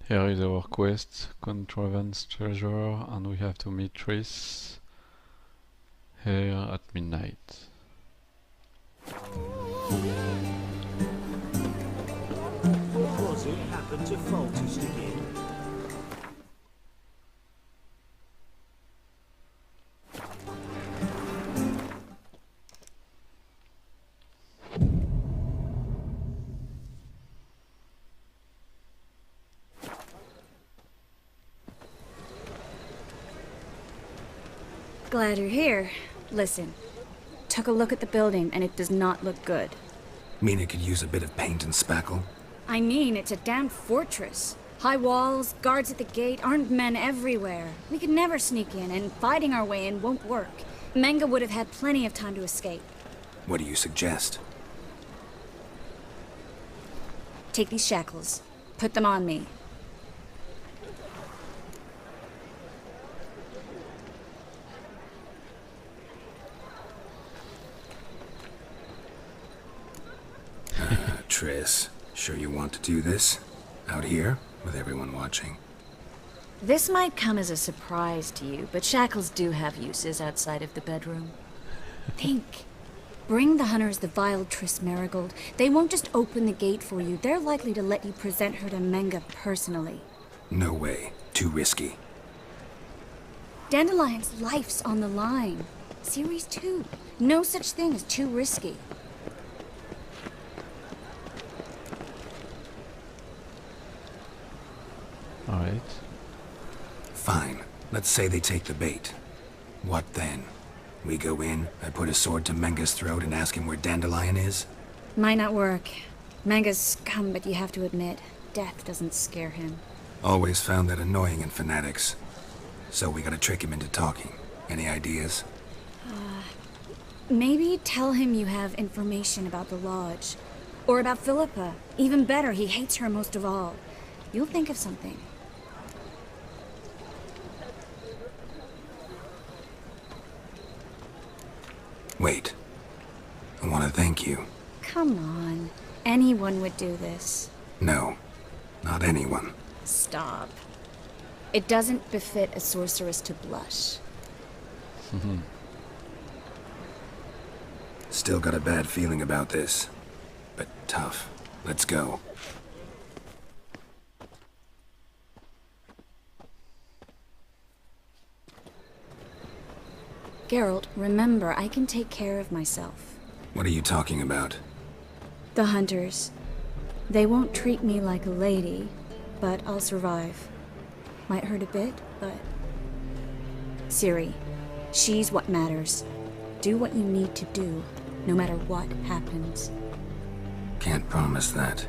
Here is our quest, Contraven's treasure, and we have to meet Triss here at midnight. Was it happened to faulty sticking? Glad you're here. Listen, took a look at the building and it does not look good. Mean it could use a bit of paint and spackle? I mean, it's a damn fortress. High walls, guards at the gate, armed men everywhere. We could never sneak in, and fighting our way in won't work. Menge would have had plenty of time to escape. What do you suggest? Take these shackles. Put them on me. Triss, sure you want to do this? Out here, with everyone watching? This might come as a surprise to you, but shackles do have uses outside of the bedroom. Think. Bring the hunters the vile Triss Marigold. They won't just open the gate for you. They're likely to let you present her to Menge personally. No way. Too risky. Dandelion's life's on the line. Series 2. No such thing as too risky. Alright. Fine. Let's say they take the bait. What then? We go in, I put a sword to Menge's throat and ask him where Dandelion is? Might not work. Menge's scum, but you have to admit, death doesn't scare him. Always found that annoying in fanatics. So we gotta trick him into talking. Any ideas? Maybe tell him you have information about the Lodge. Or about Philippa. Even better, he hates her most of all. You'll think of something. Wait. I want to thank you. Come on. Anyone would do this. No. Not anyone. Stop. It doesn't befit a sorceress to blush. Still got a bad feeling about this. But tough. Let's go. Geralt, remember, I can take care of myself. What are you talking about? The hunters. They won't treat me like a lady, but I'll survive. Might hurt a bit, but... Ciri, she's what matters. Do what you need to do, no matter what happens. Can't promise that.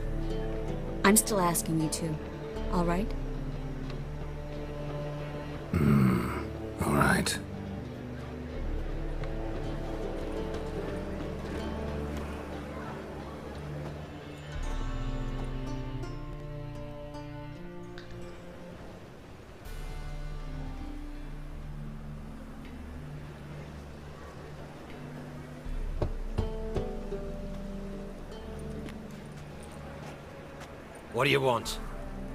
I'm still asking you to, all right? All right. What do you want?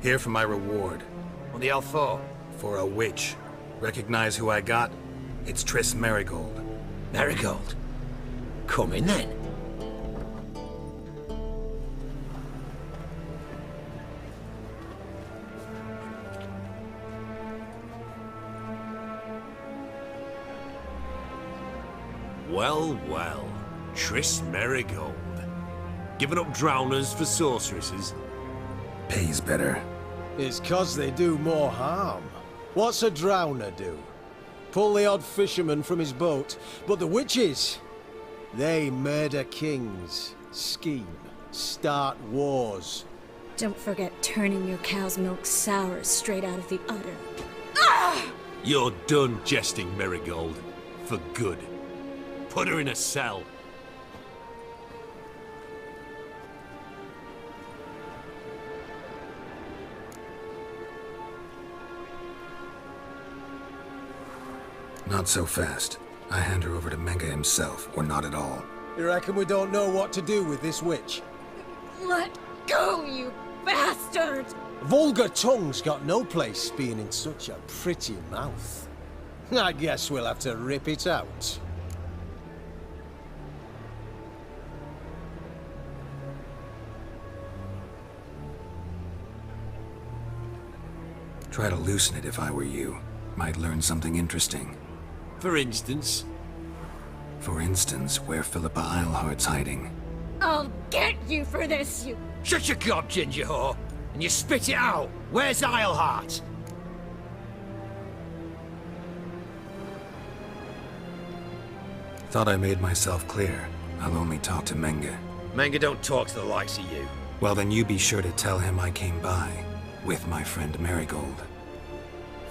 Here for my reward. On the L4? For a witch. Recognize who I got? It's Triss Marigold. Marigold. Come in then. Well, well. Triss Marigold. Giving up drowners for sorceresses? Pays better. It's 'cause they do more harm. What's a drowner do? Pull the odd fisherman from his boat, but the witches, they murder kings, scheme, start wars. Don't forget turning your cow's milk sour straight out of the udder. You're done jesting, Marigold. For good. Put her in a cell. Not so fast. I hand her over to Menge himself, or not at all. You reckon we don't know what to do with this witch? Let go, you bastard! Vulgar tongue's got no place being in such a pretty mouth. I guess we'll have to rip it out. Try to loosen it if I were you. Might learn something interesting. For instance? For instance, where Philippa Eilhart's hiding. I'll get you for this, you... Shut your gob, ginger whore, and you spit it out. Where's Eilhart? Thought I made myself clear. I'll only talk to Menge. Menge don't talk to the likes of you. Well, then you be sure to tell him I came by. With my friend Marigold.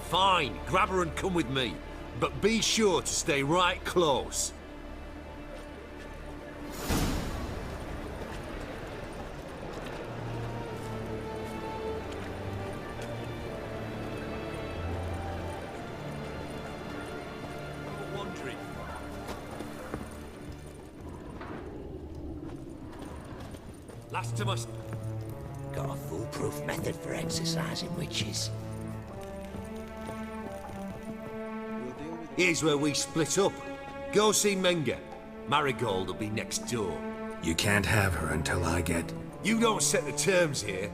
Fine, grab her and come with me. But be sure to stay right close. Wandering. Last to us. Got a foolproof method for exercising witches. Here's where we split up. Go see Menge. Marigold will be next door. You can't have her until I get... You don't set the terms here.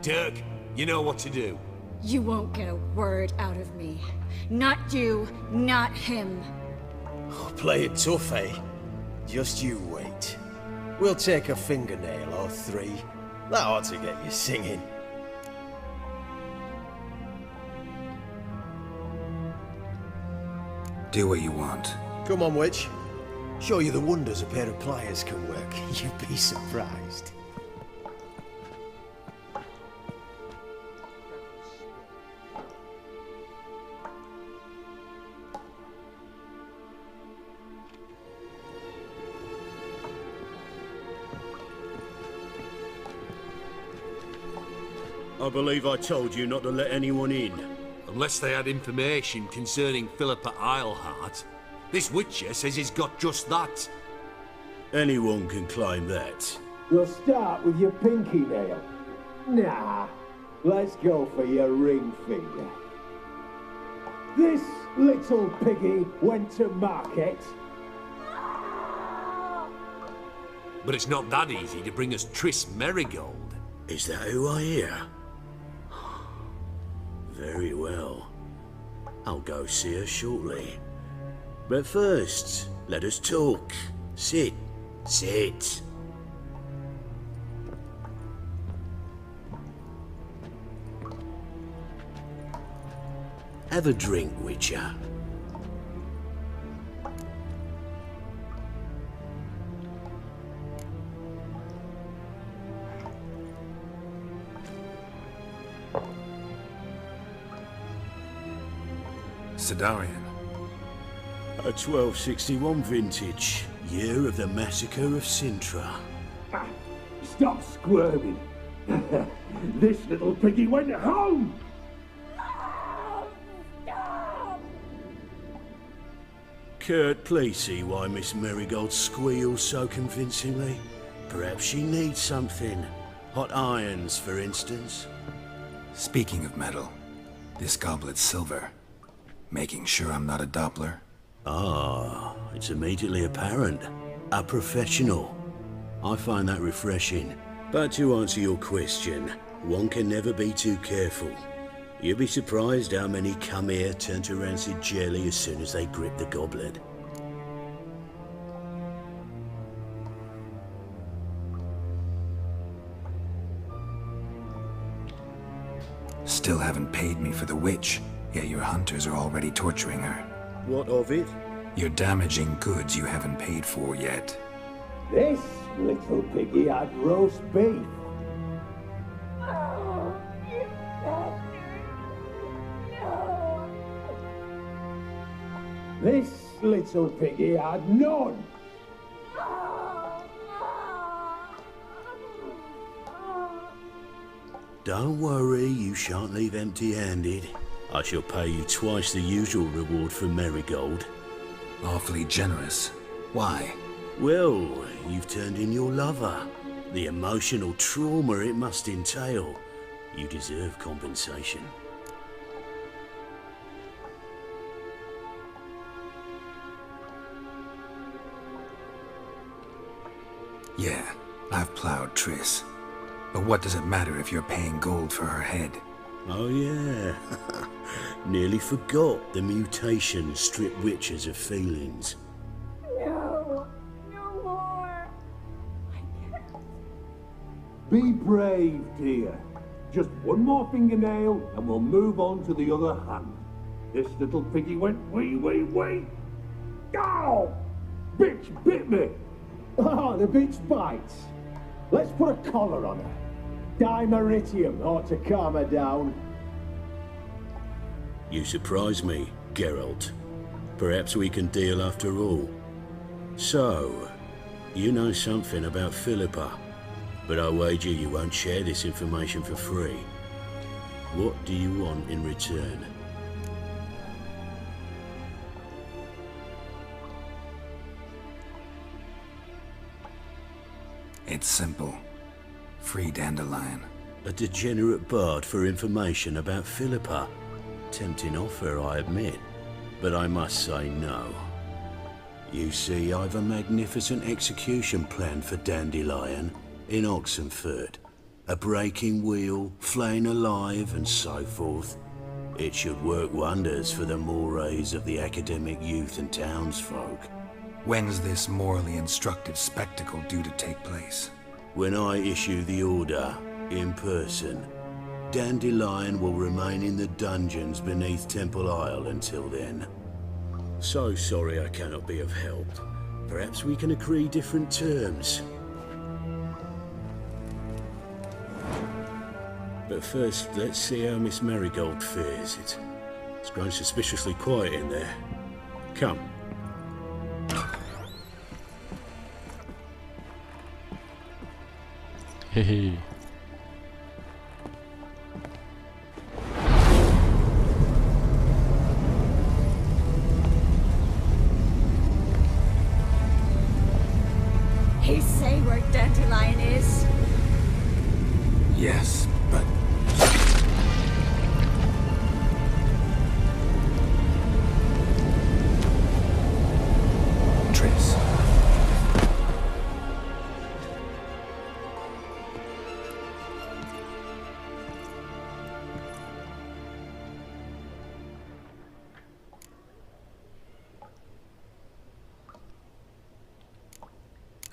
Dirk, you know what to do. You won't get a word out of me. Not you, not him. Oh, play it tough, eh? Just you wait. We'll take a fingernail or three. That ought to get you singing. Do what you want. Come on, witch. Show you the wonders a pair of pliers can work. You'd be surprised. I believe I told you not to let anyone in. Unless they had information concerning Philippa Eilhart. This witcher says he's got just that. Anyone can claim that. You'll start with your pinky nail. Nah, let's go for your ring finger. This little piggy went to market. But it's not that easy to bring us Triss Marigold. Is that who I hear? Very well. I'll go see her shortly. But first, let us talk. Sit. Sit. Have a drink, Witcher. Sidarian. A 1261 vintage, year of the massacre of Sintra. Stop squirming. This little piggy went home. Kurt, please see why Miss Marigold squeals so convincingly. Perhaps she needs something. Hot irons, for instance. Speaking of metal, this goblet's silver. Making sure I'm not a Doppler. Ah, it's immediately apparent. A professional. I find that refreshing. But to answer your question, one can never be too careful. You'll be surprised how many come here turn to rancid jelly as soon as they grip the goblet. Still haven't paid me for the witch, yet your hunters are already torturing her. What of it? You're damaging goods you haven't paid for yet. This little piggy had roast beef. This little piggy had none. Don't worry, you shan't leave empty-handed. I shall pay you twice the usual reward for Marigold. Awfully generous. Why? Well, you've turned in your lover. The emotional trauma it must entail. You deserve compensation. Yeah, I've plowed Triss. But what does it matter if you're paying gold for her head? Oh yeah. Nearly forgot the mutations strip witches of feelings. No, no more. I can't. Be brave, dear. Just one more fingernail and we'll move on to the other hand. This little piggy went wee. Ow! Bitch bit me! Oh, the bitch bites. Let's put a collar on her. Dimeritium ought to calm her down. You surprise me, Geralt. Perhaps we can deal after all. So, you know something about Philippa, but I wager you won't share this information for free. What do you want in return? It's simple. Free Dandelion. A degenerate bard for information about Philippa. Tempting offer, I admit, but I must say no. You see, I've a magnificent execution plan for Dandelion in Oxenfurt. A breaking wheel, flaying alive, and so forth. It should work wonders for the mores of the academic youth and townsfolk. When's this morally instructive spectacle due to take place? When I issue the order, in person, Dandelion will remain in the dungeons beneath Temple Isle until then. So sorry I cannot be of help. Perhaps we can agree different terms. But first, let's see how Miss Marigold fares. It's grown suspiciously quiet in there. Come. Hehe. He say where Dandelion is? Yes, but... Triss.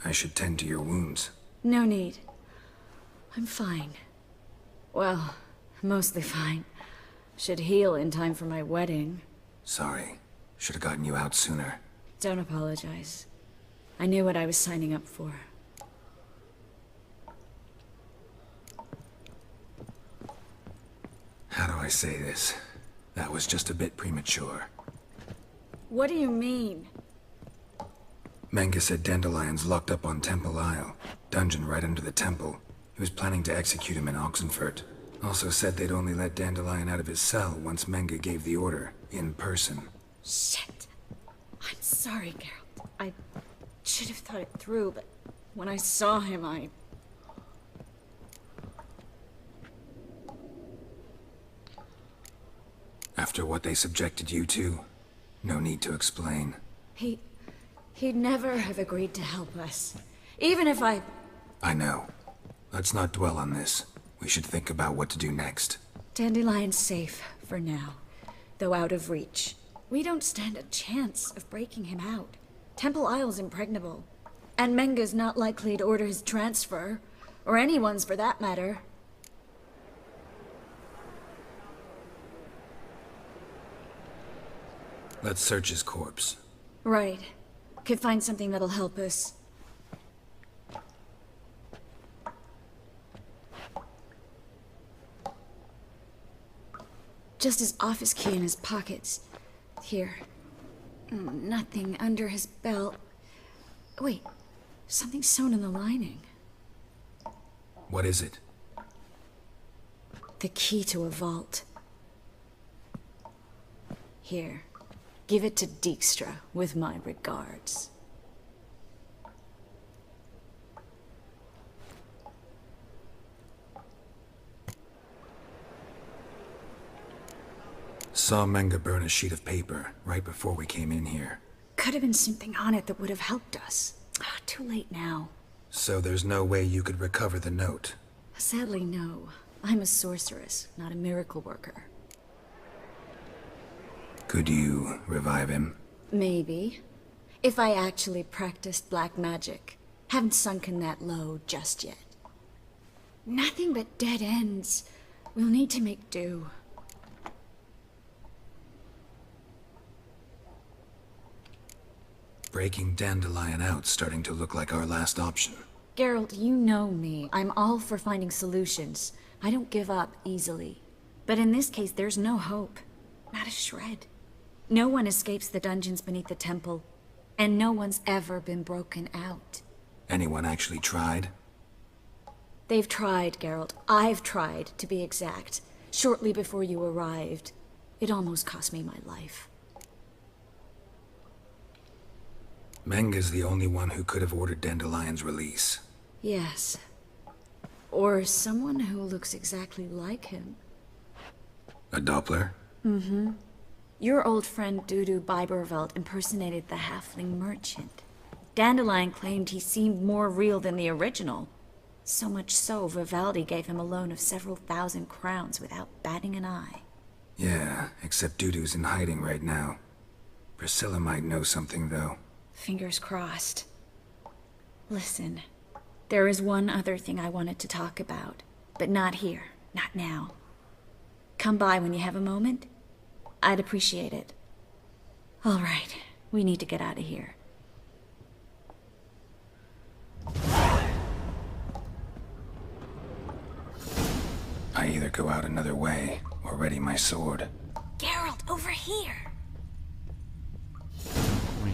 I should tend to your wounds. No need. I'm fine. Well, mostly fine. Should heal in time for my wedding. Sorry. Should have gotten you out sooner. Don't apologize. I knew what I was signing up for. How do I say this? That was just a bit premature. What do you mean? Menga said Dandelion's locked up on Temple Isle. Dungeon right under the temple. He was planning to execute him in Oxenfurt. Also said they'd only let Dandelion out of his cell once Menga gave the order, in person. Shit. I'm sorry, Geralt. I should have thought it through, but when I saw him, I... After what they subjected you to, no need to explain. He'd never have agreed to help us. Even if I know. Let's not dwell on this. We should think about what to do next. Dandelion's safe, for now. Though out of reach. We don't stand a chance of breaking him out. Temple Isle's impregnable. And Menga's not likely to order his transfer. Or anyone's for that matter. Let's search his corpse. Right. Could find something that'll help us. Just his office key in his pockets. Here. Nothing under his belt. Wait. Something sewn in the lining. What is it? The key to a vault. Here. Give it to Dijkstra, with my regards. Saw Menga burn a sheet of paper right before we came in here. Could have been something on it that would have helped us. Too late now. So there's no way you could recover the note? Sadly, no. I'm a sorceress, not a miracle worker. Could you revive him? Maybe. If I actually practiced black magic. Haven't sunken that low just yet. Nothing but dead ends. We'll need to make do. Breaking Dandelion out's starting to look like our last option. Geralt, you know me. I'm all for finding solutions. I don't give up easily. But in this case, there's no hope. Not a shred. No one escapes the dungeons beneath the temple. And no one's ever been broken out. Anyone actually tried? They've tried, Geralt. I've tried, to be exact. Shortly before you arrived. It almost cost me my life. Menga's the only one who could have ordered Dandelion's release. Yes. Or someone who looks exactly like him. A Doppler? Mm-hmm. Your old friend Dudu Biberveld impersonated the halfling merchant. Dandelion claimed he seemed more real than the original. So much so, Vivaldi gave him a loan of several thousand crowns without batting an eye. Yeah, except Dudu's in hiding right now. Priscilla might know something, though. Fingers crossed. Listen, there is one other thing I wanted to talk about, but not here, not now. Come by when you have a moment. I'd appreciate it. All right, we need to get out of here. I either go out another way, or ready my sword. Geralt, over here! Oui.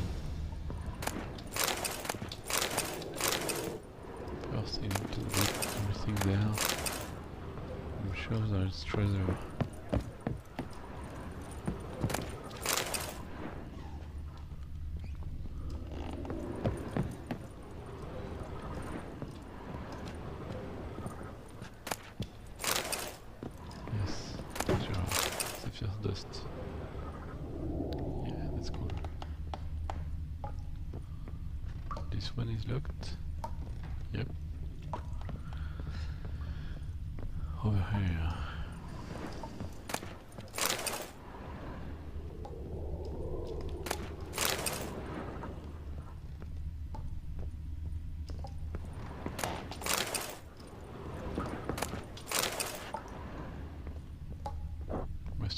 First, you need to get everything there. I'm sure there's treasure. Dust. Yeah, that's cool. This one is locked. Yep. Over here.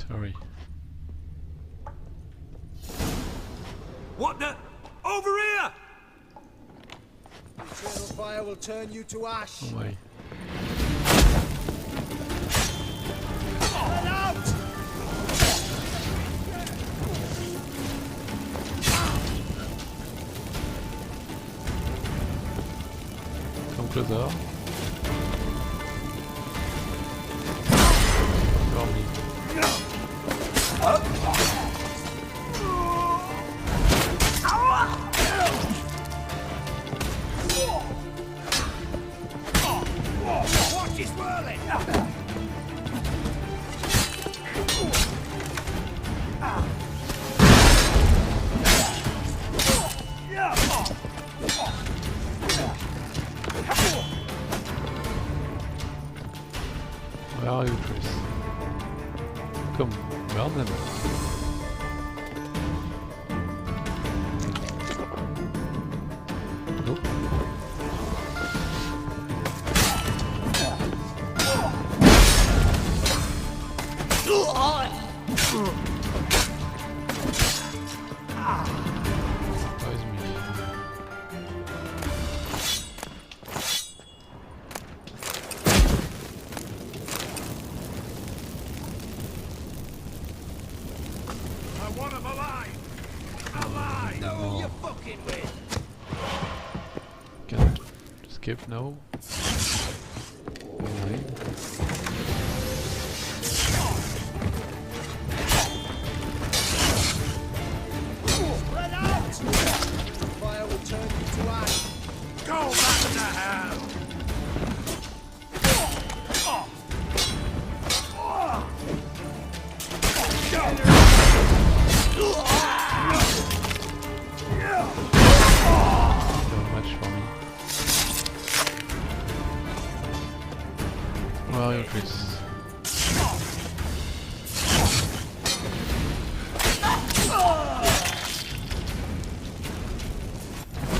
Hurry. What the? Over here! Eternal fire will turn you to ash. Oh my. Let out! Come closer. Got me. Watch it swirling! Where are you, Chris? Come, burn them. Nope. Surprise me. I want him alive! Alive! Know who you're fucking with! Can I escape now? Alright. Let out! Fire will turn you to ash. Go back to hell! Get Triss.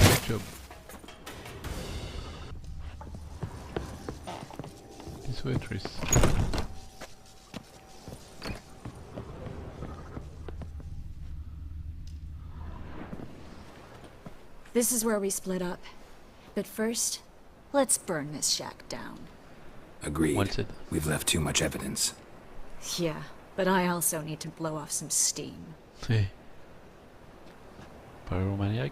Good job. This way, Triss. This is where we split up. But first, let's burn this shack down. Agreed. What's it? We've left too much evidence. Yeah, but I also need to blow off some steam. Hey. Pyromaniac.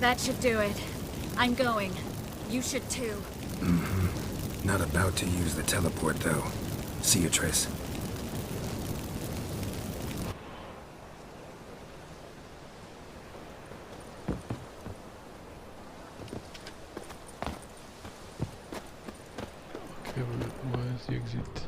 That should do it. I'm going. You should too. Not about to use the teleport, though. See you, Triss. Okay, where's the exit?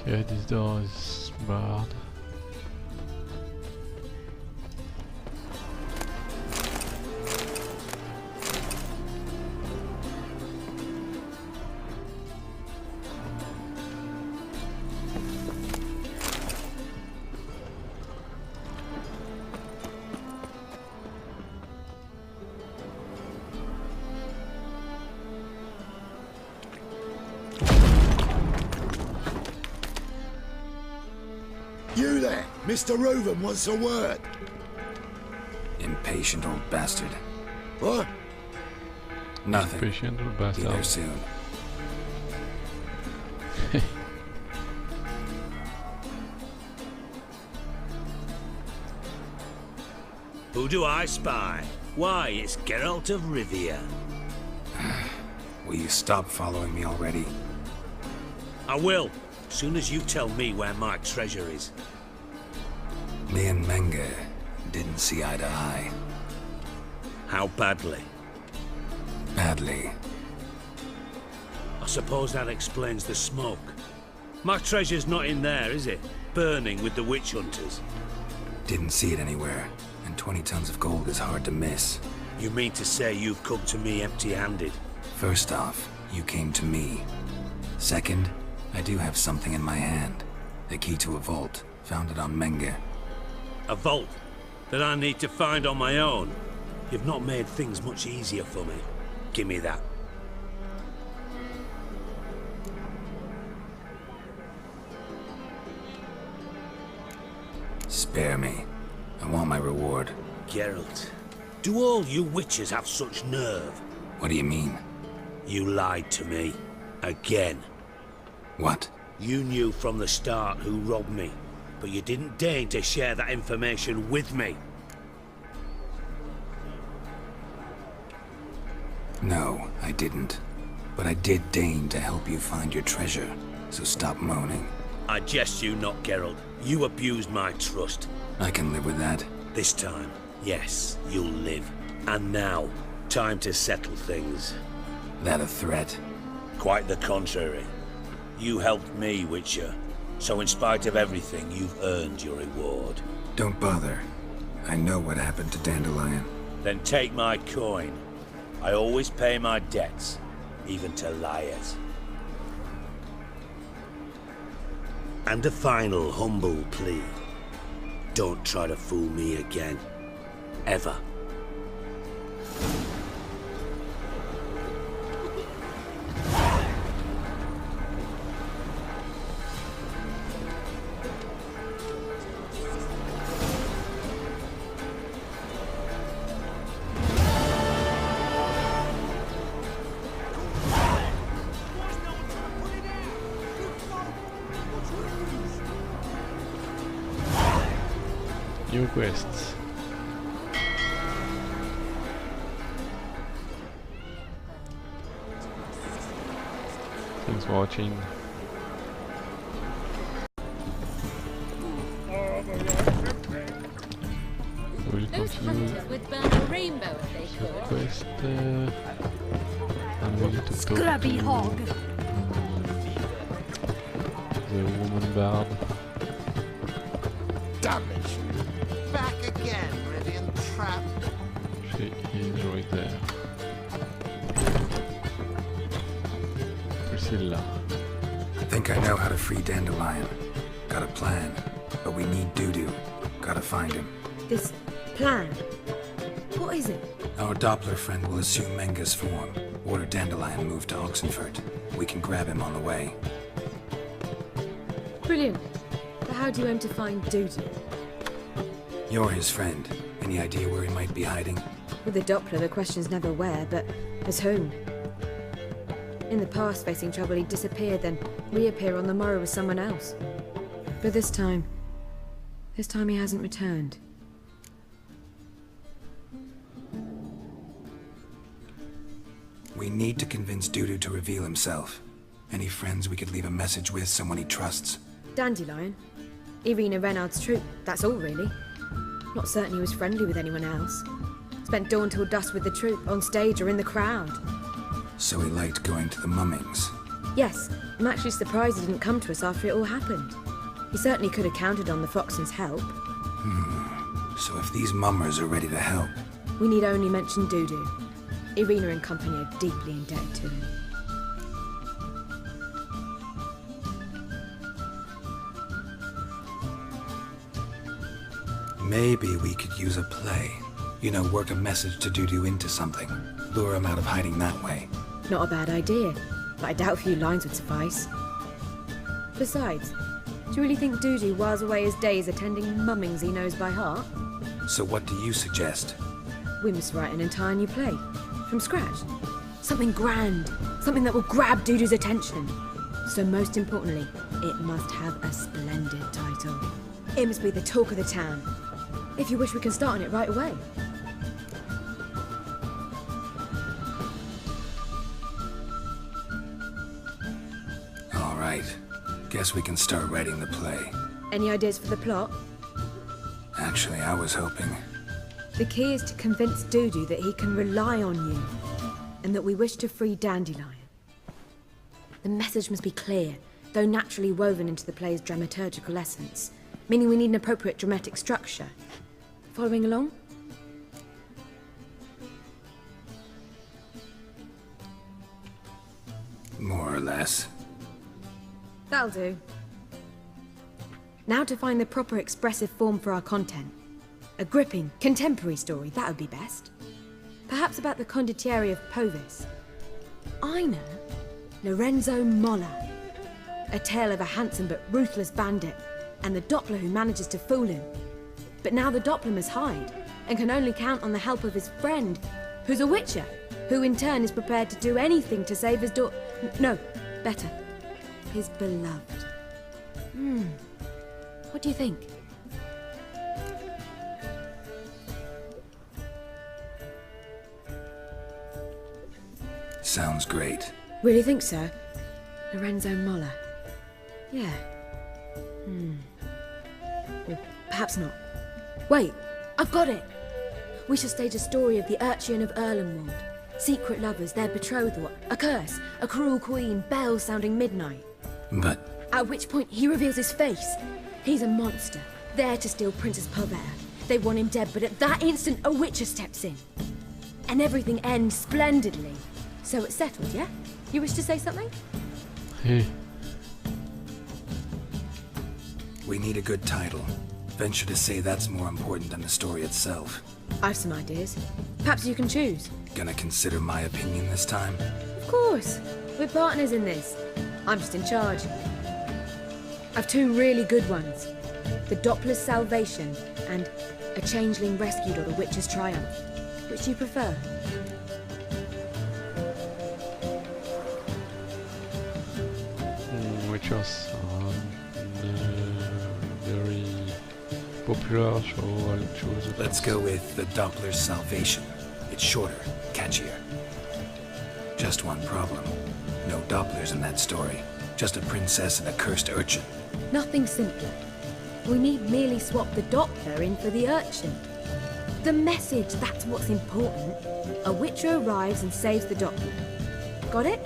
Okay, this door is barred. You there, Mr. Reuven wants a word. Impatient old bastard. What? Nothing. Patient or Be there bastard. soon. Who do I spy? Why, it's Geralt of Rivia. Will you stop following me already? I will, soon as you tell me where my treasure is. Me and Menge didn't see eye to eye. How badly? Badly. I suppose that explains the smoke. My treasure's not in there, is it? Burning with the witch hunters. Didn't see it anywhere. And 20 tons of gold is hard to miss. You mean to say you've come to me empty-handed? First off, you came to me. Second, I do have something in my hand. The key to a vault, found it on Menge. A vault that I need to find on my own? You've not made things much easier for me. Give me that. Spare me. I want my reward. Geralt, do all you witches have such nerve? What do you mean? You lied to me. Again. What? You knew from the start who robbed me, but you didn't deign to share that information with me. No, I didn't. But I did deign to help you find your treasure, so stop moaning. I jest you not, Geralt. You abused my trust. I can live with that. This time, yes, you'll live. And now, time to settle things. That a threat? Quite the contrary. You helped me, Witcher. So in spite of everything, you've earned your reward. Don't bother. I know what happened to Dandelion. Then take my coin. I always pay my debts. even to liars. And a final humble plea. Don't try to fool me again. Ever. New quests. Thanks for watching. We'll Those continue hunters would burn a rainbow if they the could. quest and we need to talk Scrubby to hog. the woman bard. Damn it! Back again, Rivian trap. She is right there. Priscilla. Think I know how to free Dandelion. Got a plan, but we need Dudu. Gotta find him. This plan? What is it? Our Doppler friend will assume Menga's form. Order Dandelion moved to Oxenfurt. We can grab him on the way. Brilliant. But how do you aim to find Dudu? You're his friend. Any idea where he might be hiding? With the Doppler, the question's never where, but as whom. In the past, facing trouble, he'd disappear, then reappear on the morrow with someone else. But this time he hasn't returned. We need to convince Dudu to reveal himself. Any friends we could leave a message with, someone he trusts? Dandelion? Irina Renard's troop, that's all really. Not certain he was friendly with anyone else. Spent dawn till dusk with the troop, on stage or in the crowd. So he liked going to the mummings. Yes, I'm actually surprised he didn't come to us after it all happened. He certainly could have counted on the Foxen's help. So if these mummers are ready to help... We need only mention Dudu. Irina and company are deeply indebted to him. Maybe we could use a play. You know, work a message to Dudu into something. Lure him out of hiding that way. Not a bad idea, but I doubt a few lines would suffice. Besides, do you really think Dudu whiles away his days attending mummings he knows by heart? So what do you suggest? We must write an entire new play. From scratch. Something grand. Something that will grab Dudu's attention. So most importantly, it must have a splendid title. It must be the talk of the town. If you wish, we can start on it right away. All right. Guess we can start writing the play. Any ideas for the plot? Actually, I was hoping... The key is to convince Dudu that he can rely on you, and that we wish to free Dandelion. The message must be clear, though naturally woven into the play's dramaturgical essence, meaning we need an appropriate dramatic structure. Following along? More or less. That'll do. Now to find the proper expressive form for our content. A gripping, contemporary story, that would be best. Perhaps about the condottieri of Povis. I know. Lorenzo Molla. A tale of a handsome but ruthless bandit, and the Doppler who manages to fool him. But now the Doppler must hide, and can only count on the help of his friend, who's a witcher, who in turn is prepared to do anything to save his no, better, his beloved. What do you think? Sounds great. Really think so? Lorenzo Molla. Yeah. Or perhaps not. Wait, I've got it! We shall stage a story of the Urchin of Erlenwald. Secret lovers, their betrothal, a curse, a cruel queen, bells sounding midnight. But... At which point he reveals his face. He's a monster, there to steal Princess Pavetta. They want him dead, but at that instant a witcher steps in. And everything ends splendidly. So it's settled, yeah? You wish to say something? Hey. We need a good title. Venture to say that's more important than the story itself. I've some ideas. Perhaps you can choose. Gonna consider my opinion this time? Of course. We're partners in this. I'm just in charge. I've two really good ones. The Doppler's Salvation and A Changeling Rescued or The Witcher's Triumph. Which do you prefer? Which was very popular, so I'll choose it. Let's go with The Doppler's Salvation. It's shorter, catchier. Just one problem. No Dopplers in that story. Just a princess and a cursed urchin. Nothing simpler. We need merely swap the Doppler in for the urchin. The message, that's what's important. A Witcher arrives and saves the Doppler. Got it?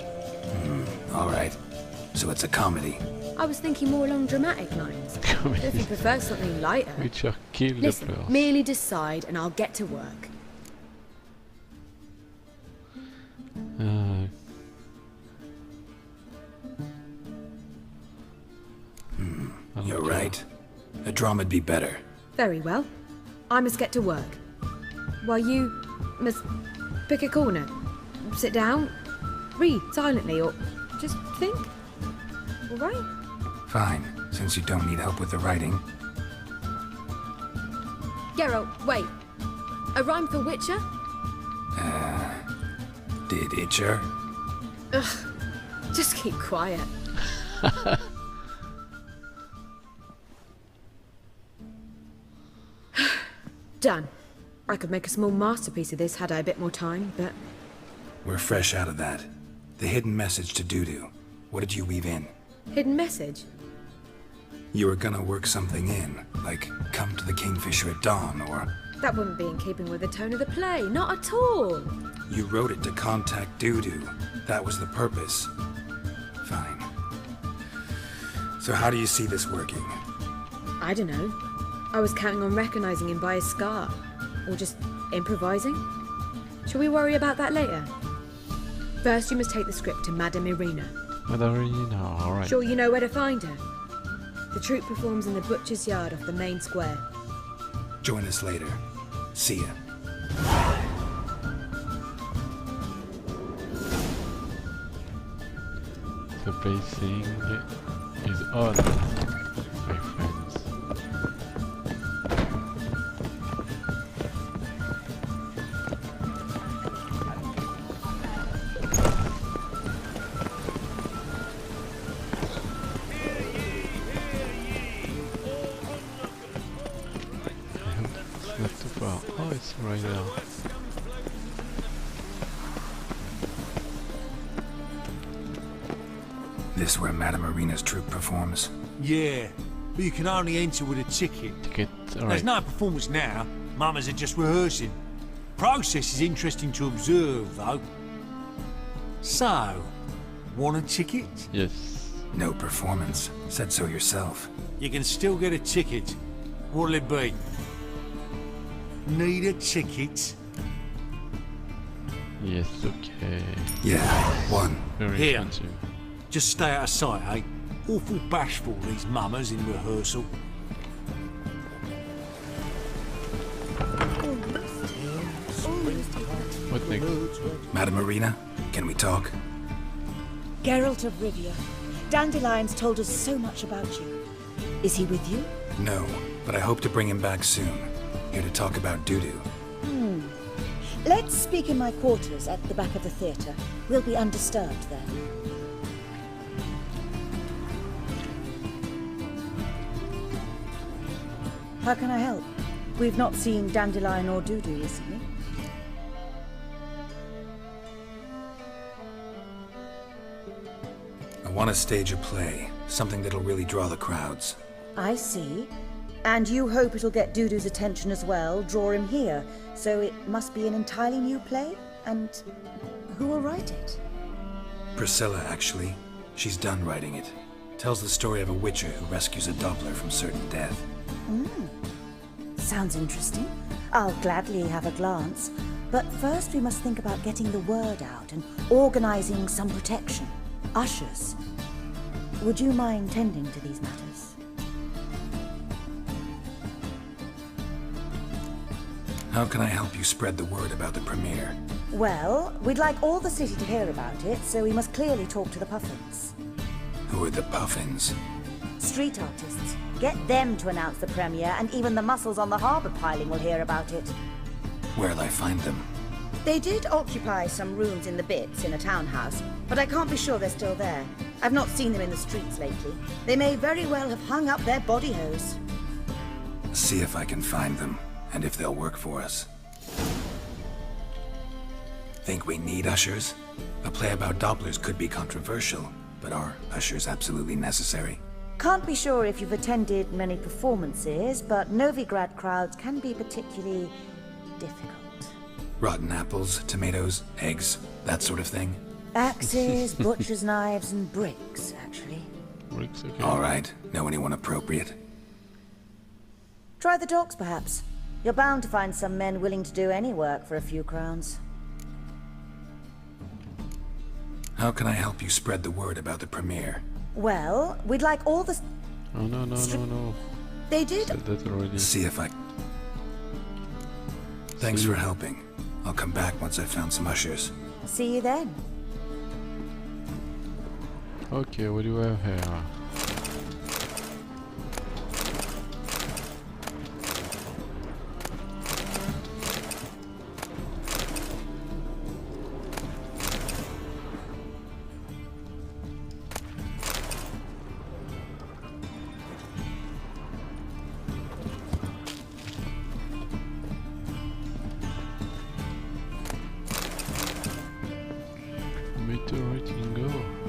All right. So it's a comedy. I was thinking more along dramatic lines. If you prefer something lighter. Witcher kill the Listen, players. merely decide and I'll get to work. You're right. A drama'd be better. Very well. I must get to work. While you must pick a corner. Sit down, read silently, or just think. All right? Fine, since you don't need help with the writing. Geralt, wait. A rhyme for Witcher? Did Itcher? Ugh. Just keep quiet. Done. I could make a small masterpiece of this had I a bit more time, but... We're fresh out of that. The hidden message to Dudu. What did you weave in? Hidden message? You were gonna work something in, like come to the Kingfisher at dawn, or... That wouldn't be in keeping with the tone of the play, not at all. You wrote it to contact Dudu. That was the purpose. Fine. So how do you see this working? I don't know. I was counting on recognizing him by his scar. Or just improvising. Shall we worry about that later? First, you must take the script to Madame Irina. Madame, alright. Sure you know where to find her? The troupe performs in the butcher's yard off the main square. Join us later. See ya. The pacing is on, my friends. It's not too far. Oh, it's right there. This where Madame Irina's troupe performs? Yeah, but you can only enter with a ticket. Alright. There's no performance now. Mamas are just rehearsing. Process is interesting to observe, though. So, want a ticket? Yes. No performance. Said so yourself. You can still get a ticket. What'll it be? Need a ticket? Yes, okay. Yeah, one. Very Here. expensive. Just stay out of sight, eh? Awful bashful, these mamas in rehearsal. What next? Madame Irina, can we talk? Geralt of Rivia. Dandelion's told us so much about you. Is he with you? No, but I hope to bring him back soon. Here to talk about Dudu. Let's speak in my quarters at the back of the theatre. We'll be undisturbed there. How can I help? We've not seen Dandelion or Dudu recently. I want to stage a play. Something that'll really draw the crowds. I see. And you hope it'll get Dudu's attention as well, draw him here. So it must be an entirely new play? And who will write it? Priscilla, actually. She's done writing it. Tells the story of a witcher who rescues a Doppler from certain death. Sounds interesting. I'll gladly have a glance. But first we must think about getting the word out and organizing some protection. Ushers. Would you mind tending to these matters? How can I help you spread the word about the premiere? Well, we'd like all the city to hear about it, so we must clearly talk to the Puffins. Who are the Puffins? Street artists. Get them to announce the premiere, and even the muscles on the harbour piling will hear about it. Where'll I find them? They did occupy some rooms in the Bits in a townhouse, but I can't be sure they're still there. I've not seen them in the streets lately. They may very well have hung up their body hose. See if I can find them, and if they'll work for us. Think we need ushers? A play about Dopplers could be controversial, but are ushers absolutely necessary? Can't be sure if you've attended many performances, but Novigrad crowds can be particularly difficult. Rotten apples, tomatoes, eggs, that sort of thing? Axes, butcher's knives, and bricks, actually. Bricks, okay. All right. Know anyone appropriate? Try the docks, perhaps. You're bound to find some men willing to do any work for a few crowns. How can I help you spread the word about the premiere? Well, we'd like all the... Oh, no. They did... Said that already. See if I... Thanks for helping. I'll come back once I've found some ushers. See you then. Okay, what do we have here? Meteorite can go.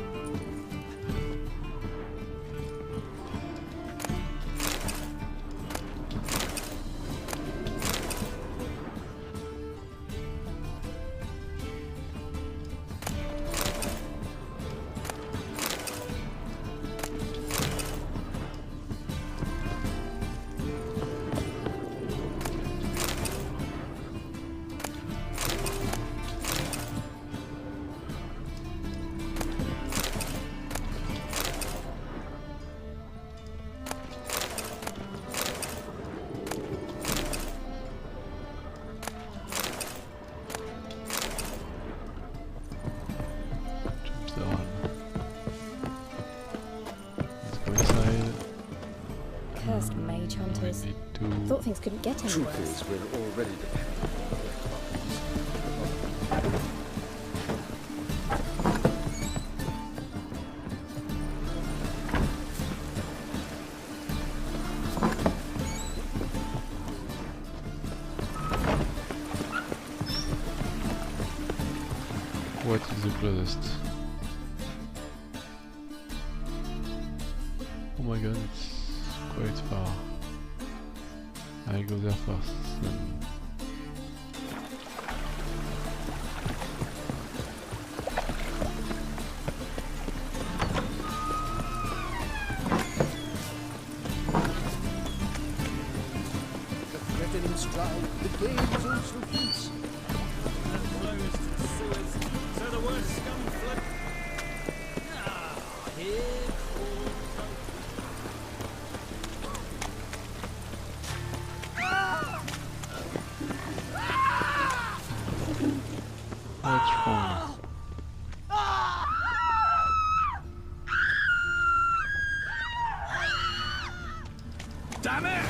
Cursed mage hunters. Thought things couldn't get any worse. Truth is, we're already dependent What is the closest? Oh my god, it's quite far. I go there first, then... The threatening stride, the games also feast. So the word scum flood. Ah, here What's wrong? damn it!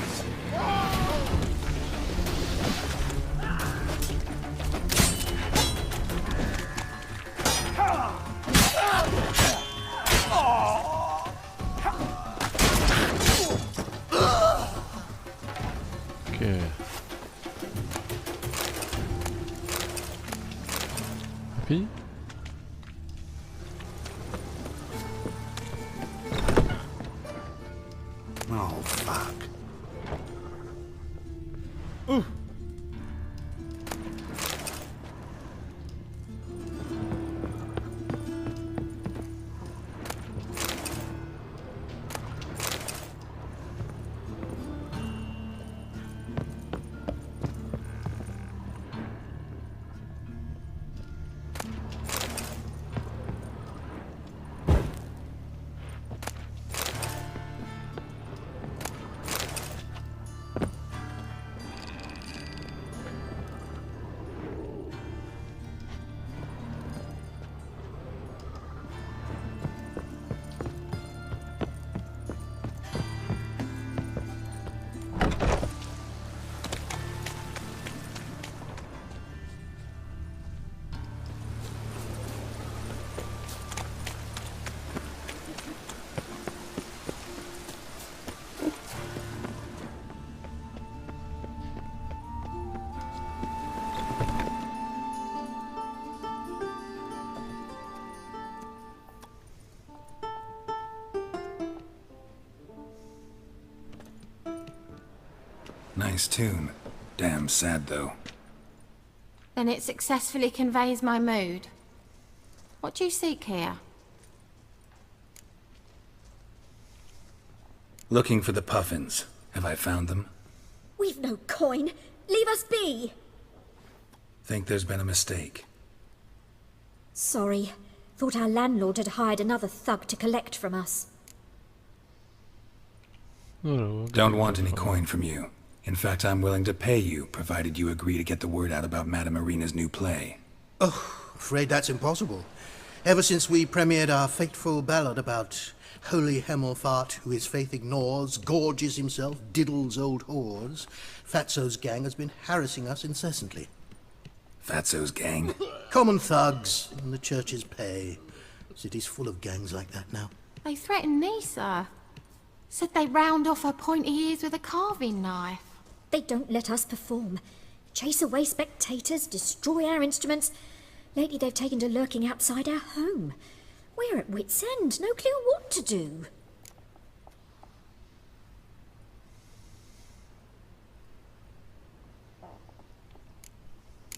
Okay. Happy? Oh, fuck. Nice tune. Damn sad, though. Then it successfully conveys my mood. What do you seek here? Looking for the puffins. Have I found them? We've no coin. Leave us be. Think there's been a mistake. Sorry. Thought our landlord had hired another thug to collect from us. Don't want any coin from you. In fact, I'm willing to pay you, provided you agree to get the word out about Madame Irina's new play. Oh, afraid that's impossible. Ever since we premiered our fateful ballad about holy Hemelfart, who his faith ignores, gorges himself, diddles old whores, Fatso's gang has been harassing us incessantly. Fatso's gang? Common thugs in the church's pay. City's full of gangs like that now. They threatened Nisa. Said they round off her pointy ears with a carving knife. They don't let us perform. Chase away spectators, destroy our instruments. Lately they've taken to lurking outside our home. We're at wit's end, no clue what to do.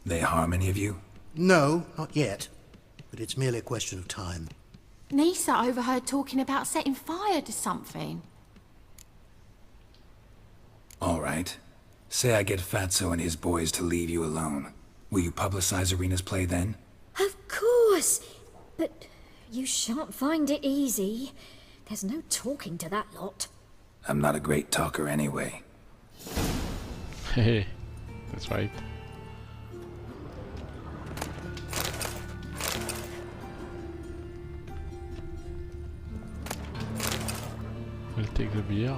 They harm any of you? No, not yet. But it's merely a question of time. Nisa overheard talking about setting fire to something. All right. Say I get Fatso and his boys to leave you alone. Will you publicize Irina's play then? Of course. But you shan't find it easy. There's no talking to that lot. I'm not a great talker anyway. Hey, that's right. We'll take the beer.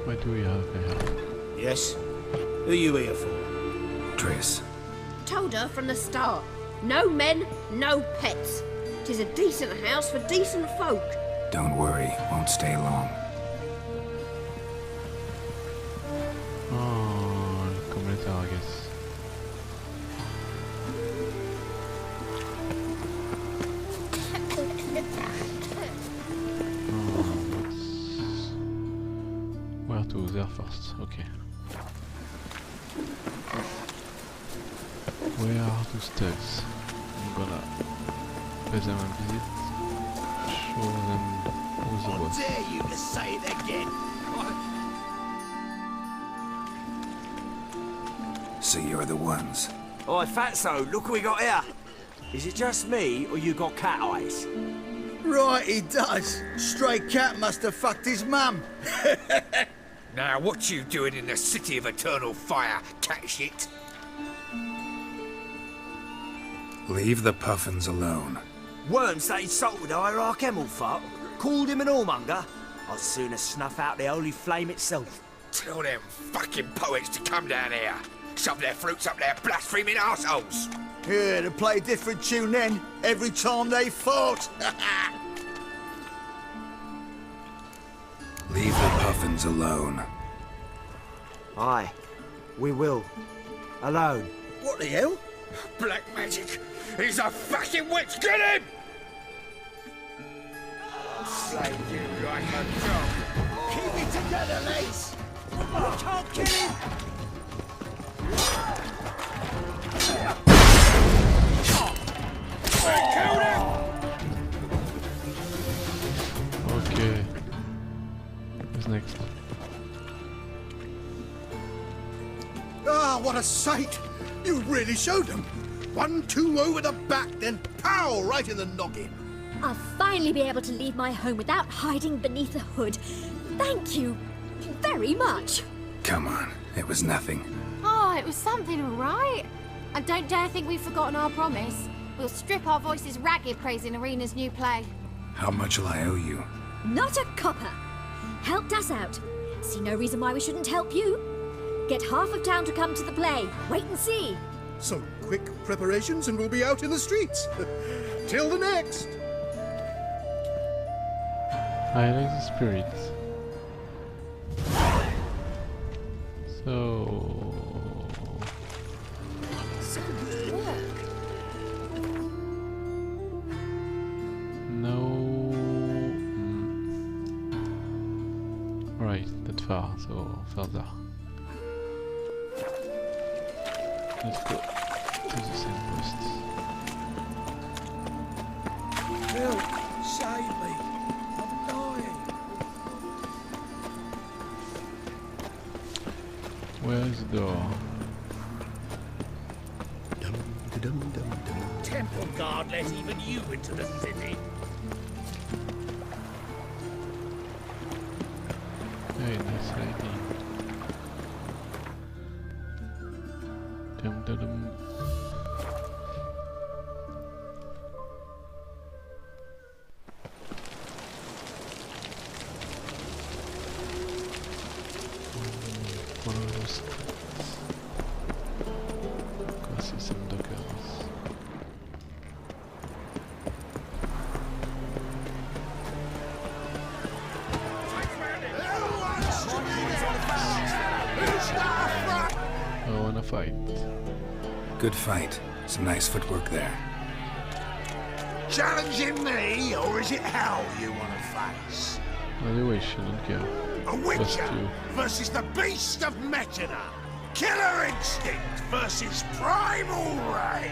What do we have here? Yes? Who are you here for? Triss. Told her from the start. No men, no pets. 'Tis a decent house for decent folk. Don't worry, won't stay long. Oh, come later, I guess. Where to? There first, okay. Where are the steps? I'm gonna pay them a visit, show them who's the boss. Dare you to say it again? So you're the ones. Oi, Fatso, look what we got here. Is it just me, or you got cat eyes? Right, he does. Stray cat must have fucked his mum. Now, what you doing in the city of eternal fire, cat shit? Leave the puffins alone. Worms that insulted Hierarch Hemelfart, called him an whoremonger. I'd sooner snuff out the holy flame itself. Tell them fucking poets to come down here. Shove their fruits up their blaspheming arseholes. Yeah, to play a different tune then, every time they fought. Leave the puffins alone. Aye, we will. Alone. What the hell? Black magic! He's a fucking witch! Get him! Slay you like a dog. Keep it together, lads. You can't kill him. Killed him! Okay. Who's next? Ah, what a sight! You really showed them. 1-2 over the back, then pow right in the noggin. I'll finally be able to leave my home without hiding beneath a hood. Thank you very much. Come on, it was nothing. Oh, it was something, all right. And don't dare think we've forgotten our promise. We'll strip our voices ragged praising Irina's new play. How much will I owe you? Not a copper. Helped us out. See no reason why we shouldn't help you. Get half of town to come to the play. Wait and see. Some quick preparations and we'll be out in the streets. Till the next. I like the spirits. So... No... Right, that far, so further. Let's go to the same post. Help! Save me! I'm dying! Where is the door? Temple guard let even you into the city. Hey, nice lady. Dum dum dum. One of those cuts. Go see some dockers. I wanna fight. Good fight. Some nice footwork there. Challenging me, or is it hell you want to face? By the way, she don't care. A Just witcher you. versus the beast of Metina. Killer instinct versus primal rage.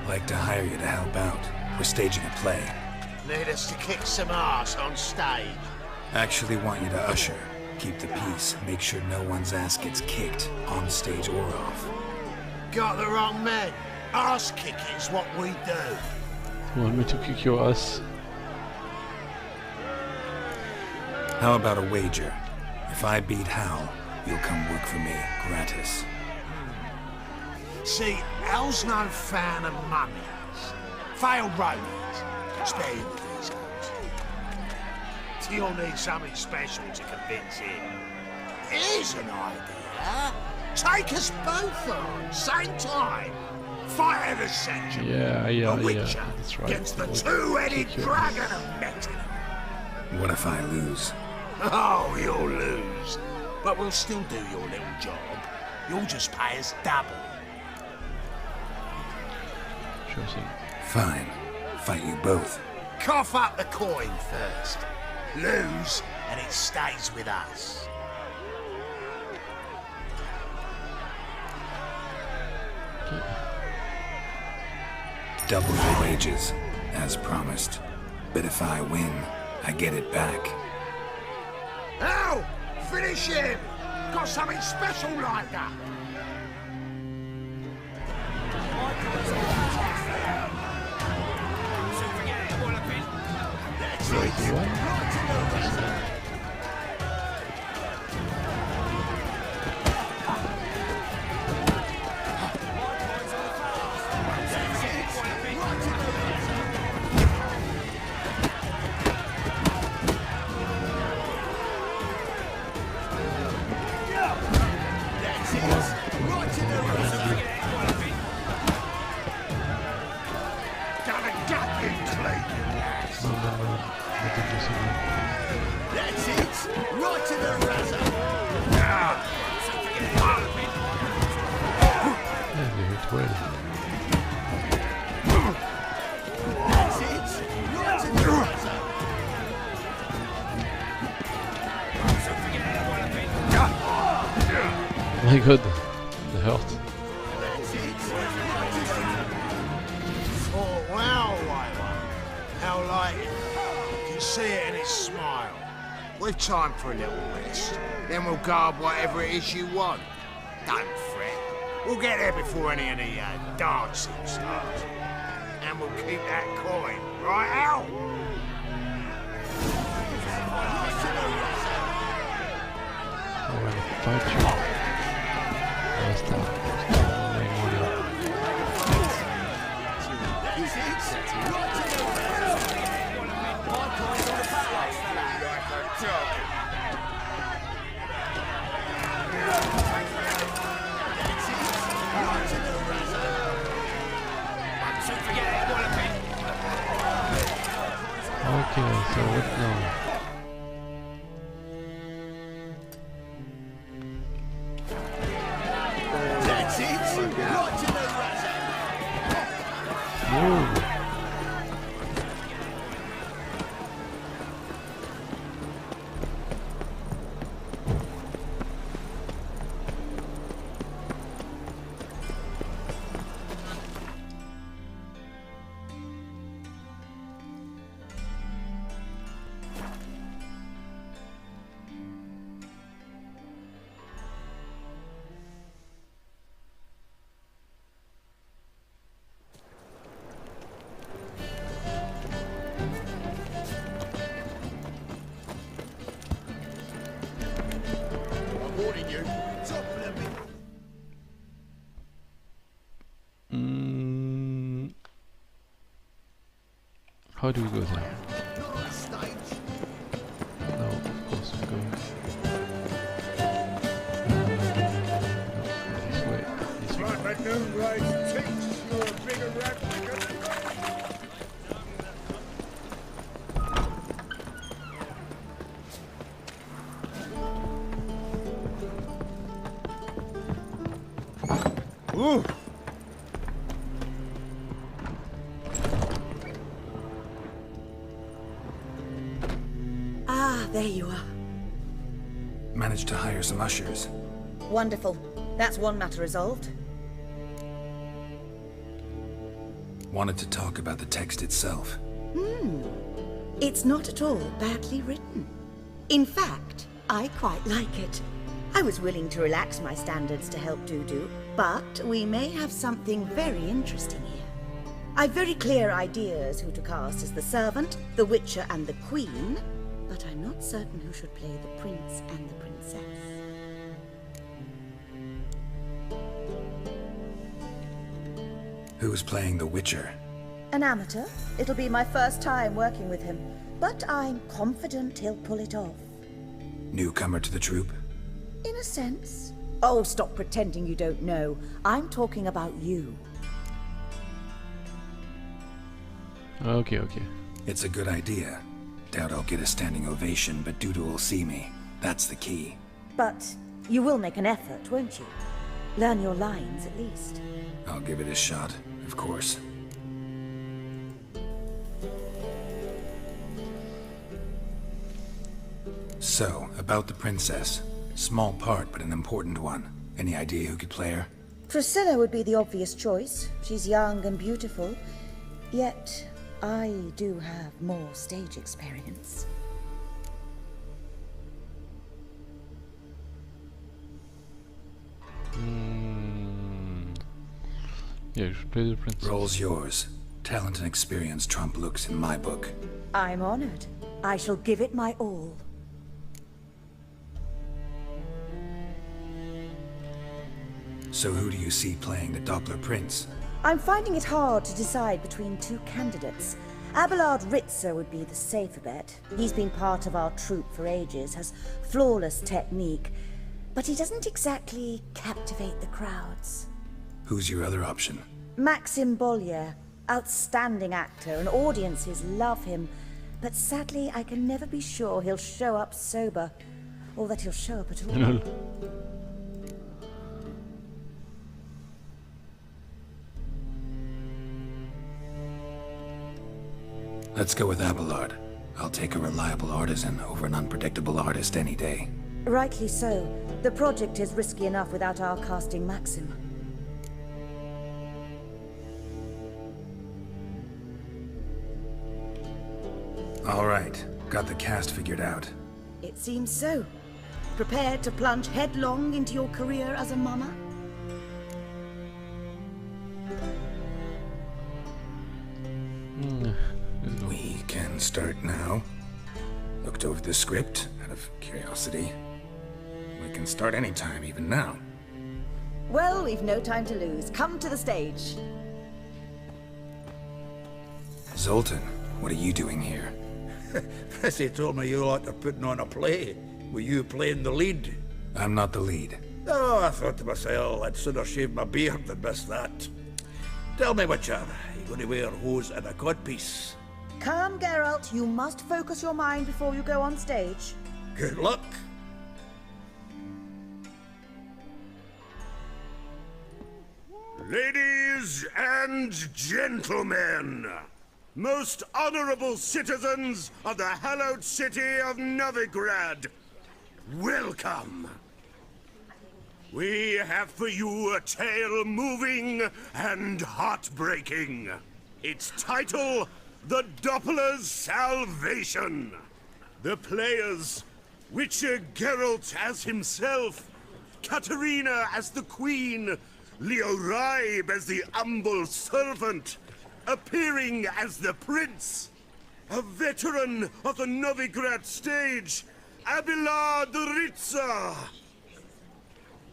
Like to hire you to help out. We're staging a play. Need us to kick some ass on stage. Actually want you to usher. Keep the peace. Make sure no one's ass gets kicked, on stage or off. Got the wrong man. Ass kicking's what we do. You want me to kick your ass? How about a wager? If I beat Hal, you'll come work for me, gratis. See, Hal's no fan of mummies. Failed roadies. Spare you with these guys. You'll need something special to convince him. Here's an idea. Take us both on, same time. Fight at the centre. Yeah, Witcher that's right. against the We'll two-headed kick your dragon ass. of Metina. What if I lose? Oh, you'll lose. But we'll still do your little job. You'll just pay us double. Sure thing. Fine. Fight you both. Cough up the coin first. Lose, and it stays with us. Double your wages, as promised. But if I win, I get it back. Ow! Finish him! Got something special like that. That's it! Right to the razor! Yeah, they hit well. That's it! Right to the razor! My god, the hurt. That's it! Oh, wow, how like it. You can see it in his smile. We've time for a little rest. Then we'll guard whatever it is you want. Don't fret. We'll get there before any of the dancing starts. And we'll keep that coin, right, Al? I wanna fight you. Last time. That's it! Right to the razor! My coin's on the back, fella! Okay, so what now? That's it! Right to the Whoa. warning you. Top of the big... How do we go there? No, of course we go this way. This way. Right, but no right takes you a bigger rat quicker than Ooh! Ah, there you are. Managed to hire some ushers. Wonderful. That's one matter resolved. Wanted to talk about the text itself. It's not at all badly written. In fact, I quite like it. I was willing to relax my standards to help Dudu, but we may have something very interesting here. I've very clear ideas who to cast as the servant, the witcher, and the queen, but I'm not certain who should play the prince and the princess. Who's playing the Witcher? An amateur. It'll be my first time working with him, but I'm confident he'll pull it off. Newcomer to the troupe? In a sense. Oh, stop pretending you don't know. I'm talking about you. Okay, okay. It's a good idea. Doubt I'll get a standing ovation, but Dudu will see me. That's the key. But you will make an effort, won't you? Learn your lines, at least. I'll give it a shot, of course. So, about the princess. Small part, but an important one. Any idea who could play her? Priscilla would be the obvious choice. She's young and beautiful. Yet, I do have more stage experience. Yeah, you should play the princess. Role's yours. Talent and experience trump looks in my book. I'm honored. I shall give it my all. So who do you see playing the Doppler Prince? I'm finding it hard to decide between two candidates. Abelard Ritzer would be the safer bet. He's been part of our troupe for ages, has flawless technique, but he doesn't exactly captivate the crowds. Who's your other option? Maxim Bollier, outstanding actor, and audiences love him, but sadly I can never be sure he'll show up sober, or that he'll show up at all. Let's go with Abelard. I'll take a reliable artisan over an unpredictable artist any day. Rightly so. The project is risky enough without our casting Maxim. All right, got the cast figured out. It seems so. Prepared to plunge headlong into your career as a mama? We can start now. Looked over the script out of curiosity. We can start anytime, even now. Well, we've no time to lose. Come to the stage. Zoltan, what are you doing here? Pressy told me you like to putting on a play. Were you playing the lead? I'm not the lead. Oh, I thought to myself, I'd sooner shave my beard than miss that. Tell me, Witcher, you going to wear hose and a codpiece? Calm, Geralt. You must focus your mind before you go on stage. Good luck. Ladies and gentlemen, most honorable citizens of the hallowed city of Novigrad, welcome. We have for you a tale moving and heartbreaking. Its title, The Doppler's Salvation. The players, Witcher Geralt as himself, Katerina as the Queen, Leo Raib as the humble servant, appearing as the Prince, a veteran of the Novigrad stage, Abelard Ritza,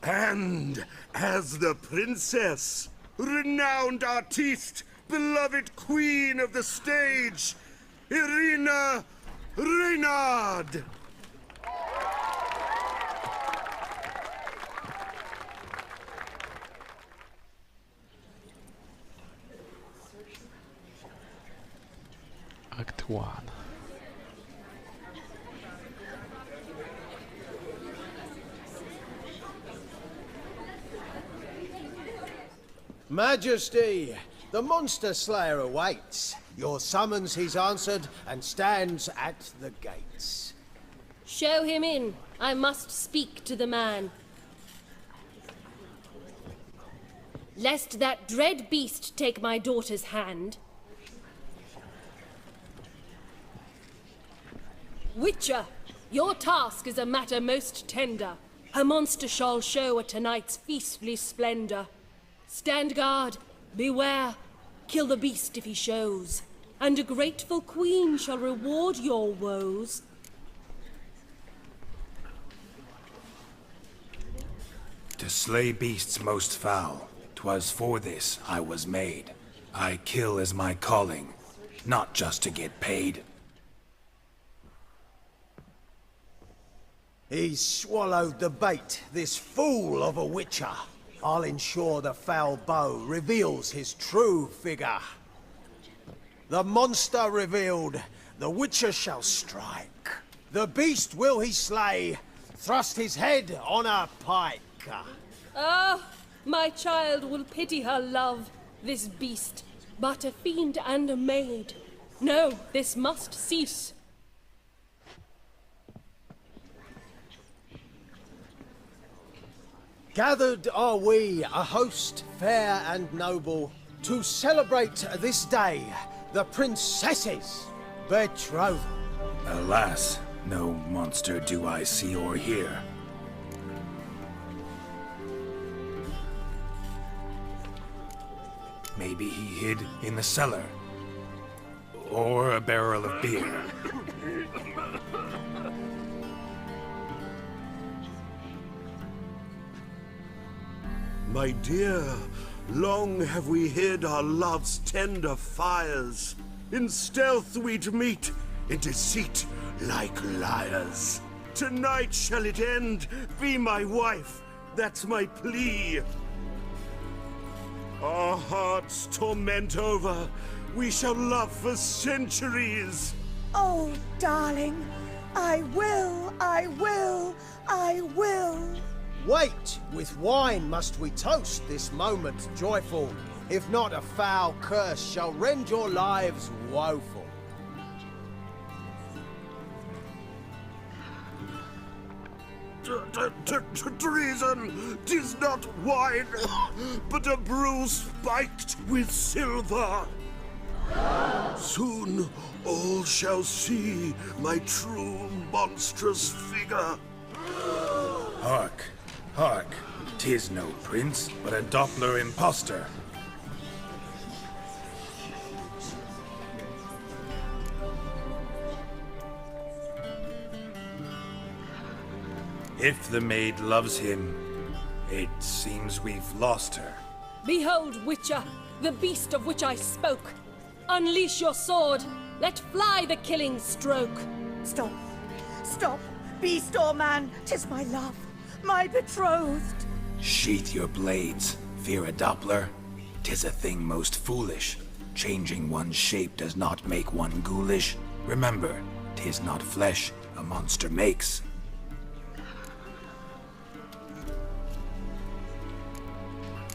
and as the Princess, renowned artiste, beloved Queen of the stage, Irina Reynard. Act 1. Majesty, the monster slayer awaits. Your summons he's answered and stands at the gates. Show him in. I must speak to the man. Lest that dread beast take my daughter's hand. Witcher, your task is a matter most tender. A monster shall show at tonight's feastly splendor. Stand guard, beware, kill the beast if he shows, and a grateful queen shall reward your woes. To slay beasts most foul, 'twas for this I was made. I kill as my calling, not just to get paid. He's swallowed the bait, this fool of a witcher. I'll ensure the foul bow reveals his true figure. The monster revealed, the witcher shall strike. The beast will he slay, thrust his head on a pike. Ah, my child will pity her love, this beast, but a fiend and a maid. No, this must cease. Gathered are we, a host fair and noble, to celebrate this day, the princess's betrothal. Alas, no monster do I see or hear. Maybe he hid in the cellar. Or a barrel of beer. My dear, long have we hid our love's tender fires. In stealth we'd meet, in deceit like liars. Tonight shall it end, be my wife, that's my plea. Our hearts torment over, we shall love for centuries. Oh, darling, I will, I will, I will. Wait, with wine must we toast this moment joyful. If not, a foul curse shall rend your lives woeful. Treason! 'Tis not wine, but a brew spiked with silver. Soon all shall see my true monstrous figure. Hark, hark, 'tis no prince, but a Doppler impostor. If the maid loves him, it seems we've lost her. Behold, Witcher, the beast of which I spoke. Unleash your sword. Let fly the killing stroke. Stop. Stop. Be still, man. 'Tis my love. My betrothed. Sheath your blades, fear a Doppler. 'Tis a thing most foolish. Changing one's shape does not make one ghoulish. Remember, 'tis not flesh a monster makes.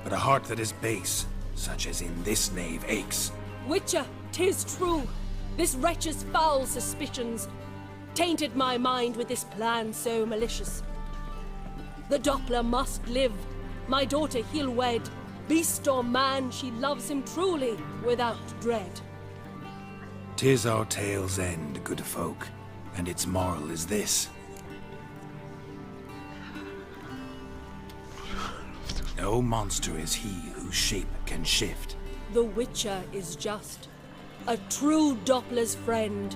But a heart that is base, such as in this knave aches. Witcher, 'tis true. This wretch's foul suspicions tainted my mind with this plan so malicious. The Doppler must live. My daughter he'll wed. Beast or man, she loves him truly, without dread. 'Tis our tale's end, good folk, and its moral is this. No monster is he whose shape can shift. The Witcher is just a true Doppler's friend.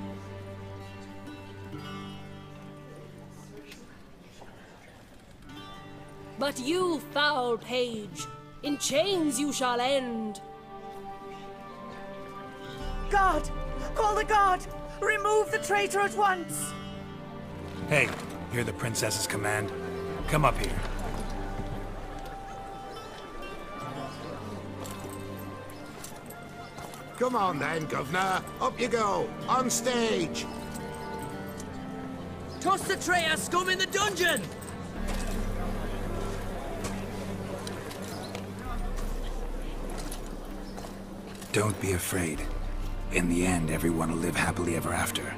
But you, foul page, in chains you shall end. Guard! Call the guard! Remove the traitor at once! Hey, hear the princess's command? Come up here. Come on then, Governor. Up you go. On stage. Toss the traitor scum in the dungeon! Don't be afraid. In the end, everyone will live happily ever after.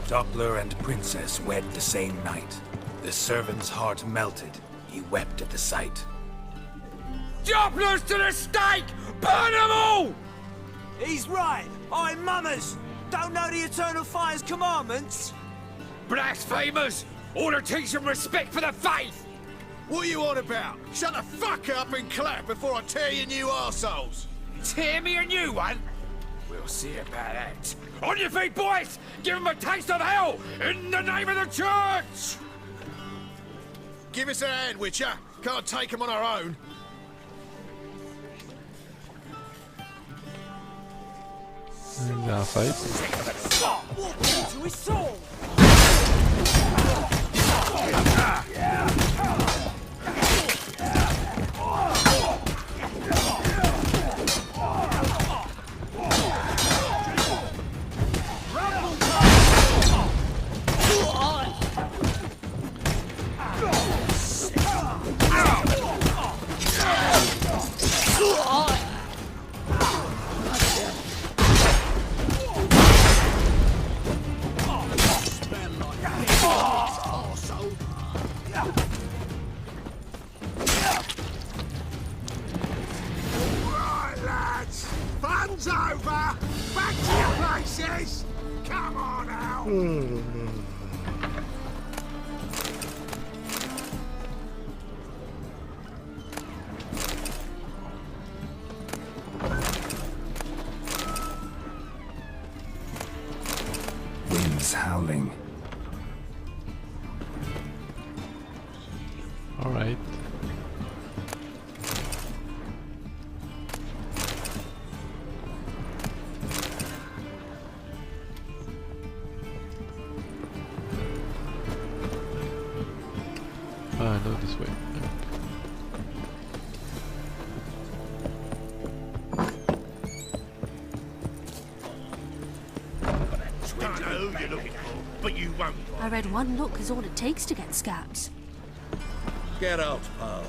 Doppler and princess wed the same night. The servant's heart melted. He wept at the sight. Dopplers to the stake! Burn them all! He's right. I'm mummers. Don't know the Eternal Fire's commandments? Blasphemers! Order teach some respect for the faith! What are you on about? Shut the fuck up and clap before I tear you new arseholes! Tear me a new one? We'll see about that. On your feet, boys! Give them a taste of hell! In the name of the church! Give us a hand, Witcher. Can't take them on our own. And there are fight. Walk into his soul! Fun's over! Back to your places! Come on out! Winds howling. Alright. No, this way. Don't know who you're looking for, but you won't. I read one look is all it takes to get scabs. Get out, pal.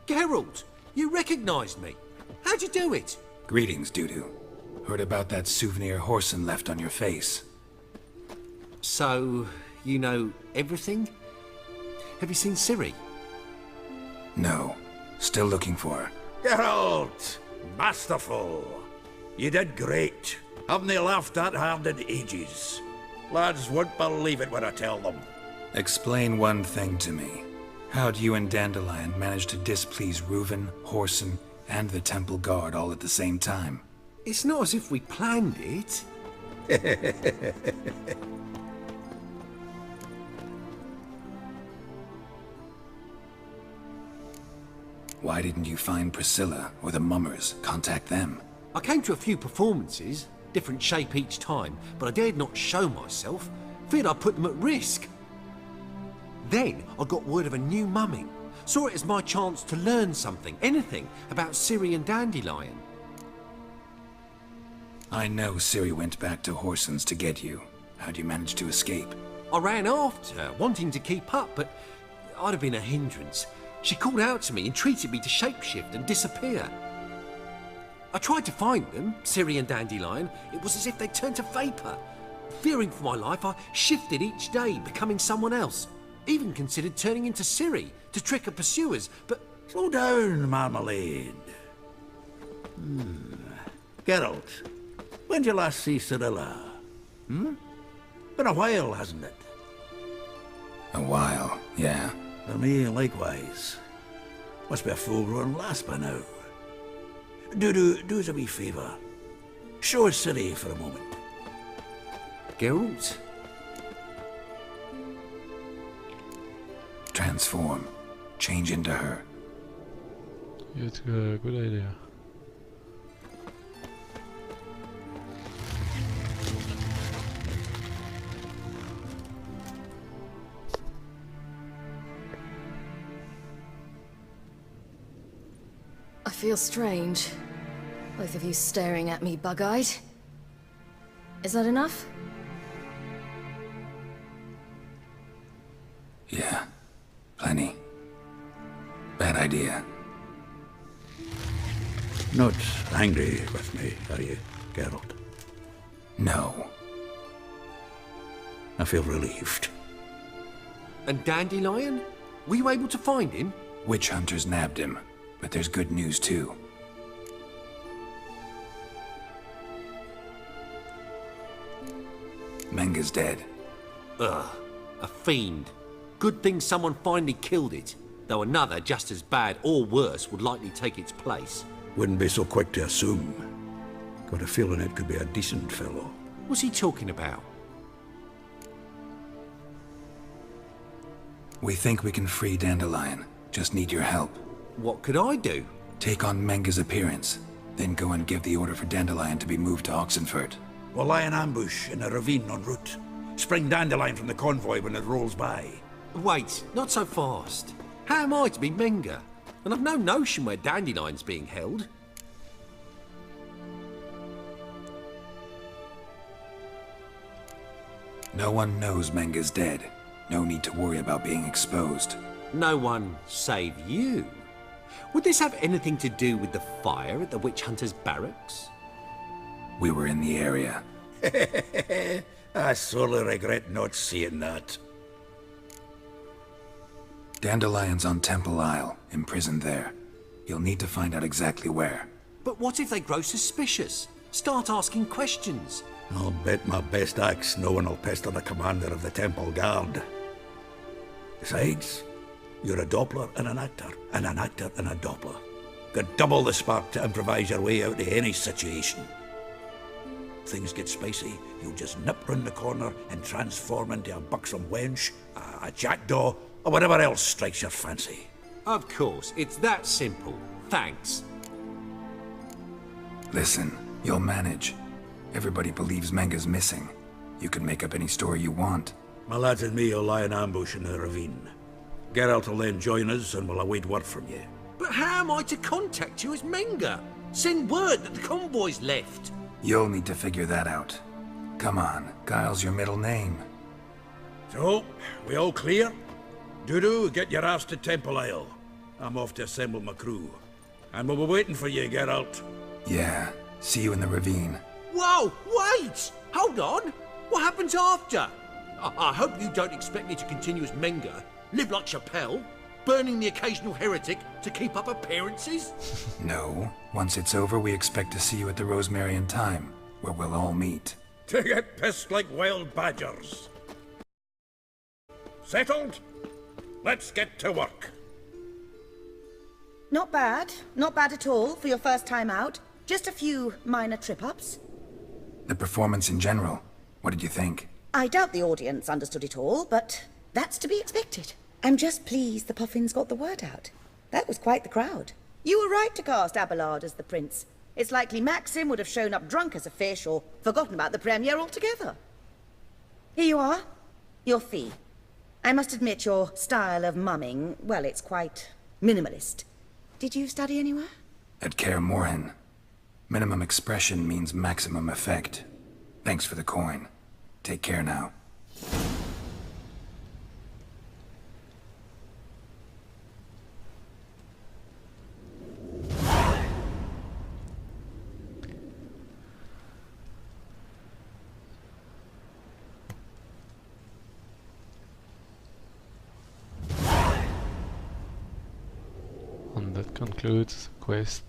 Geralt, you recognized me. How'd you do it? Greetings, Dudu. Heard about that souvenir Horson left on your face. So, you know everything? Have you seen Ciri? No. Still looking for her. Geralt! Masterful! You did great. Haven't they laughed that hard in ages? Lads won't believe it when I tell them. Explain one thing to me. How'd you and Dandelion manage to displease Reuven, Horson, and the temple guard all at the same time. It's not as if we planned it. Why didn't you find Priscilla or the mummers? Contact them. I came to a few performances, different shape each time, but I dared not show myself. Feared I'd put them at risk. Then I got word of a new mumming. Saw it as my chance to learn something, anything, about Ciri and Dandelion. I know Ciri went back to Horson's to get you. How'd you manage to escape? I ran after her, wanting to keep up, but I'd have been a hindrance. She called out to me, entreated me to shapeshift and disappear. I tried to find them, Ciri and Dandelion. It was as if they turned to vapour. Fearing for my life, I shifted each day, becoming someone else. Even considered turning into Ciri to trick her pursuers, but... Slow down, Marmalade. Geralt, when did you last see Cirilla? Been a while, hasn't it? A while, yeah. For me, likewise. Must be a full-grown lass by now. Do us a wee favour. Show us Ciri for a moment. Geralt? Transform. Change into her. It's a good idea. I feel strange. Both of you staring at me bug-eyed. Is that enough? Yeah. Plenty. Bad idea. Not angry with me, are you, Geralt? No. I feel relieved. And Dandelion? Were you able to find him? Witch hunters nabbed him, but there's good news too. Menga's dead. Ugh, a fiend. Good thing someone finally killed it, though another just as bad or worse would likely take its place. Wouldn't be so quick to assume. Got a feeling it could be a decent fellow. What's he talking about? We think we can free Dandelion. Just need your help. What could I do? Take on Menga's appearance, then go and give the order for Dandelion to be moved to Oxenfurt. We'll lie in ambush in a ravine en route. Spring Dandelion from the convoy when it rolls by. Wait, not so fast. How am I to be Menga? And I've no notion where Dandelion's being held. No one knows Menga's dead. No need to worry about being exposed. No one save you. Would this have anything to do with the fire at the witch hunter's barracks? We were in the area. I sorely regret not seeing that. Dandelion's on Temple Isle, imprisoned there. You'll need to find out exactly where. But what if they grow suspicious? Start asking questions? I'll bet my best axe no one will pester the commander of the Temple Guard. Besides, you're a Doppler and an actor and a Doppler. Got double the spark to improvise your way out of any situation. Things get spicy, you'll just nip round the corner and transform into a buxom wench, a jackdaw, or whatever else strikes your fancy. Of course, it's that simple. Thanks. Listen, you'll manage. Everybody believes Menga's missing. You can make up any story you want. My lads and me will lie in ambush in the ravine. Geralt will then join us and we'll await word from you. But how am I to contact you as Menga? Send word that the convoy's left. You'll need to figure that out. Come on, Guile's your middle name. So, we all clear? Dudu, get your ass to Temple Isle. I'm off to assemble my crew. And we'll be waiting for you, Geralt. Yeah, see you in the ravine. Whoa, wait! Hold on! What happens after? I hope you don't expect me to continue as Menga, live like Chappelle, burning the occasional heretic to keep up appearances? No. Once it's over, we expect to see you at the Rosemary in Time, where we'll all meet. To get pissed like wild badgers. Settled? Let's get to work. Not bad. Not bad at all for your first time out. Just a few minor trip-ups. The performance in general, what did you think? I doubt the audience understood it all, but that's to be expected. I'm just pleased the Puffins got the word out. That was quite the crowd. You were right to cast Abelard as the prince. It's likely Maxim would have shown up drunk as a fish or forgotten about the premiere altogether. Here you are. Your fee. I must admit your style of mumming, well, it's quite minimalist. Did you study anywhere? At Kaer Morhen. Minimum expression means maximum effect. Thanks for the coin. Take care now. And that concludes the quest.